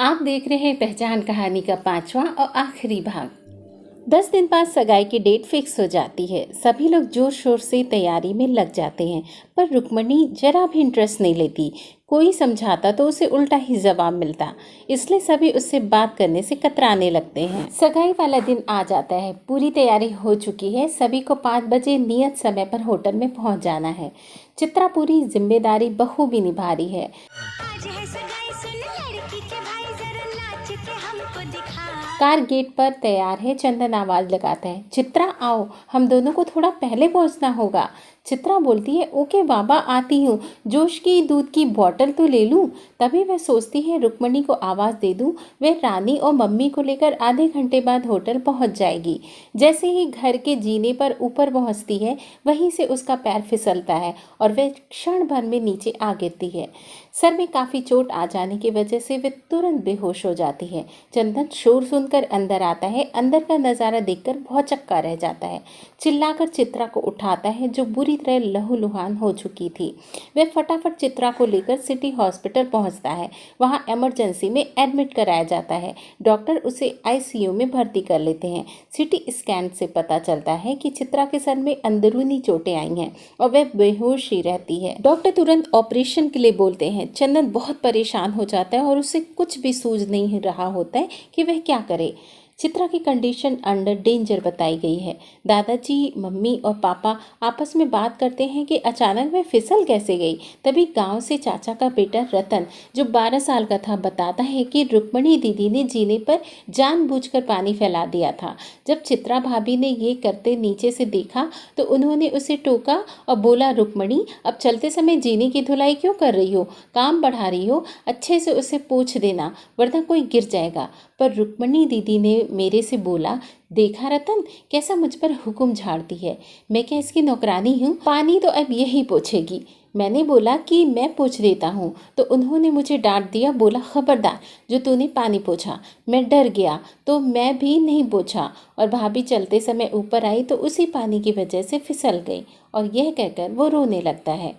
आप देख रहे हैं पहचान कहानी का 5वां और आखिरी भाग। 10 दिन बाद सगाई की डेट फिक्स हो जाती है। सभी लोग जोर शोर से तैयारी में लग जाते हैं, पर रुक्मणी जरा भी इंटरेस्ट नहीं लेती। कोई समझाता तो उसे उल्टा ही जवाब मिलता, इसलिए सभी उससे बात करने से कतराने लगते हैं। सगाई वाला दिन आ जाता है। पूरी तैयारी हो चुकी है। सभी को 5 बजे नियत समय पर होटल में पहुंच जाना है। चित्रा पूरी जिम्मेदारी बखूबी निभा रही है। कार गेट पर तैयार है। चंदन आवाज लगाता है, चित्रा आओ, हम दोनों को थोड़ा पहले पहुंचना होगा। चित्रा बोलती है, ओके बाबा, आती हूँ। जोश की दूध की बोतल तो ले लूँ। तभी वह सोचती है रुक्मणी को आवाज़ दे दूँ। वह रानी और मम्मी को लेकर आधे घंटे बाद होटल पहुँच जाएगी। जैसे ही घर के जीने पर ऊपर पहुँचती है, वहीं से उसका पैर फिसलता है और वह क्षण भर में नीचे आ गिरती है। सर में काफ़ी चोट आ जाने की वजह से वह तुरंत बेहोश हो जाती है। चंदन शोर सुनकर अंदर आता है। अंदर का नज़ारा देखकर भौचक्का रह जाता है। चिल्लाकर चित्रा को उठाता है, जो बुरी तरह लहूलुहान हो चुकी थी। वह फटाफट चित्रा को लेकर सिटी हॉस्पिटल पहुंचता है। वहां इमरजेंसी में एडमिट कराया जाता है। डॉक्टर उसे आईसीयू में भर्ती कर लेते हैं। सिटी स्कैन से पता चलता है कि चित्रा के सर में अंदरूनी चोटें आई हैं और वह बेहोश ही रहती है। डॉक्टर तुरंत ऑपरेशन के लिए बोलते हैं। चंदन बहुत परेशान हो जाता है और उसे कुछ भी सूझ नहीं रहा होता है कि वह क्या करे। चित्रा की कंडीशन अंडर डेंजर बताई गई है। दादाजी, मम्मी और पापा आपस में बात करते हैं कि अचानक वह फिसल कैसे गई। तभी गांव से चाचा का बेटा रतन, जो 12 साल का था, बताता है कि रुक्मणी दीदी ने जीने पर जानबूझकर पानी फैला दिया था। जब चित्रा भाभी ने ये करते नीचे से देखा तो उन्होंने उसे टोका और बोला, रुक्मणी, अब चलते समय जीने की धुलाई क्यों कर रही हो? काम बढ़ा रही हो? अच्छे से उसे पोंछ देना, वरना कोई गिर जाएगा। पर रुक्मणी दीदी ने मेरे से बोला, देखा रतन, कैसा मुझ पर हुक्म झाड़ती है। मैं क्या इसकी नौकरानी हूँ? पानी तो अब यही पोंछेगी। मैंने बोला कि मैं पोंछ देता हूँ तो उन्होंने मुझे डांट दिया। बोला, खबरदार, जो तूने पानी पोंछा। मैं डर गया तो मैं भी नहीं पोंछा और भाभी चलते समय ऊपर आई तो उसी पानी की वजह से फिसल गई। और यह कहकर वो रोने लगता है।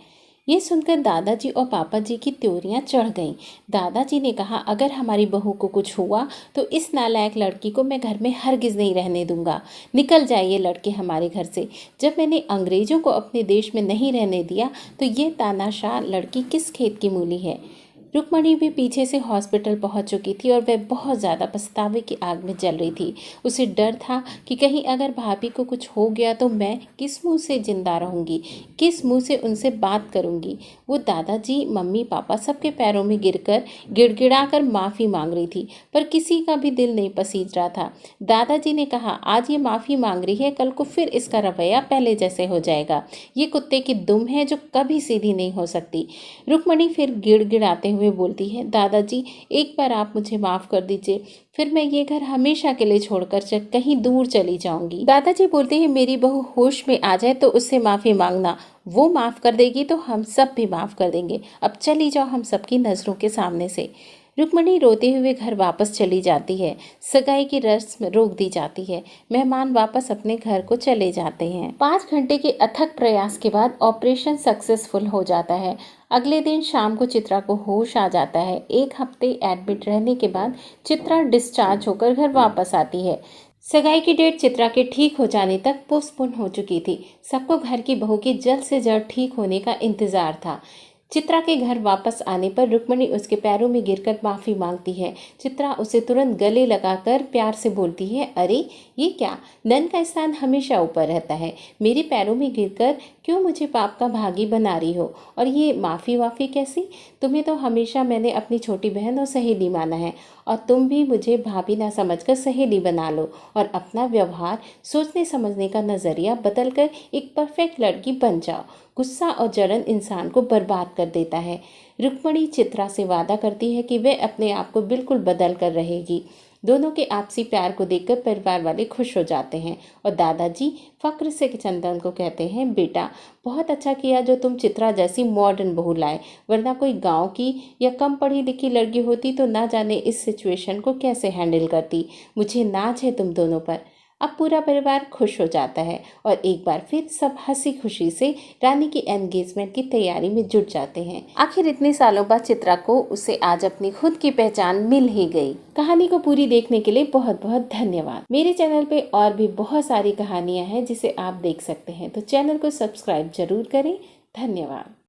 ये सुनकर दादाजी और पापा जी की त्योरियां चढ़ गईं। दादाजी ने कहा, अगर हमारी बहू को कुछ हुआ तो इस नालायक लड़की को मैं घर में हरगिज़ नहीं रहने दूंगा। निकल जाए ये लड़के हमारे घर से। जब मैंने अंग्रेजों को अपने देश में नहीं रहने दिया तो ये तानाशाह लड़की किस खेत की मूली है। रुक्मणी भी पीछे से हॉस्पिटल पहुंच चुकी थी और वह बहुत ज़्यादा पछतावे की आग में जल रही थी। उसे डर था कि कहीं अगर भाभी को कुछ हो गया तो मैं किस मुंह से जिंदा रहूंगी, किस मुंह से उनसे बात करूंगी। वो दादाजी, मम्मी, पापा सबके पैरों में गिरकर गिड़गिड़ाकर माफ़ी मांग रही थी, पर किसी का भी दिल नहीं पसीज रहा था। दादाजी ने कहा, आज ये माफ़ी मांग रही है, कल को फिर इसका रवैया पहले जैसे हो जाएगा। ये कुत्ते की दुम है जो कभी सीधी नहीं हो सकती। रुक्मणी फिर गिड़गिड़ाते हुए बोलती है, दादाजी, एक बार आप मुझे माफ़ कर दीजिए, फिर मैं ये घर हमेशा के लिए छोड़कर कहीं दूर चली जाऊंगी। दादाजी बोलते हैं, मेरी बहू होश में आ जाए तो उससे माफ़ी मांगना। वो माफ़ कर देगी तो हम सब भी माफ़ कर देंगे। अब चली जाओ हम सबकी नज़रों के सामने से। रुक्मणी रोते हुए घर वापस चली जाती है। सगाई की रस्म रोक दी जाती है। मेहमान वापस अपने घर को चले जाते हैं। 5 घंटे के अथक प्रयास के बाद ऑपरेशन सक्सेसफुल हो जाता है। अगले दिन शाम को चित्रा को होश आ जाता है। 1 हफ्ते एडमिट रहने के बाद चित्रा डिस्चार्ज होकर घर वापस आती है। सगाई की डेट चित्रा के ठीक हो जाने तक पोस्टपोन हो चुकी थी। सबको घर की बहू के जल्द से जल्द ठीक होने का इंतजार था। चित्रा के घर वापस आने पर रुक्मणी उसके पैरों में गिरकर माफ़ी मांगती है। चित्रा उसे तुरंत गले लगाकर प्यार से बोलती है, अरे ये क्या, नन का स्थान हमेशा ऊपर रहता है। मेरे पैरों में गिरकर क्यों मुझे पाप का भागी बना रही हो? और ये माफ़ी वाफ़ी कैसी? तुम्हें तो हमेशा मैंने अपनी छोटी बहन और सहेली माना है और तुम भी मुझे भाभी ना समझकर सहेली बना लो और अपना व्यवहार, सोचने समझने का नज़रिया बदलकर एक परफेक्ट लड़की बन जाओ। गुस्सा और जलन इंसान को बर्बाद कर देता है। रुक्मणी चित्रा से वादा करती है कि वह अपने आप को बिल्कुल बदल कर रहेगी। दोनों के आपसी प्यार को देखकर परिवार वाले खुश हो जाते हैं और दादाजी फक्र से चंदन को कहते हैं, बेटा, बहुत अच्छा किया जो तुम चित्रा जैसी मॉडर्न बहू लाए, वरना कोई गांव की या कम पढ़ी लिखी लड़की होती तो ना जाने इस सिचुएशन को कैसे हैंडल करती। मुझे नाज है तुम दोनों पर। अब पूरा परिवार खुश हो जाता है और एक बार फिर सब हंसी खुशी से रानी की एंगेजमेंट की तैयारी में जुट जाते हैं। आखिर इतने सालों बाद चित्रा को उसे आज अपनी खुद की पहचान मिल ही गई। कहानी को पूरी देखने के लिए बहुत बहुत धन्यवाद। मेरे चैनल पे और भी बहुत सारी कहानियां हैं जिसे आप देख सकते हैं, तो चैनल को सब्सक्राइब जरूर करें। धन्यवाद।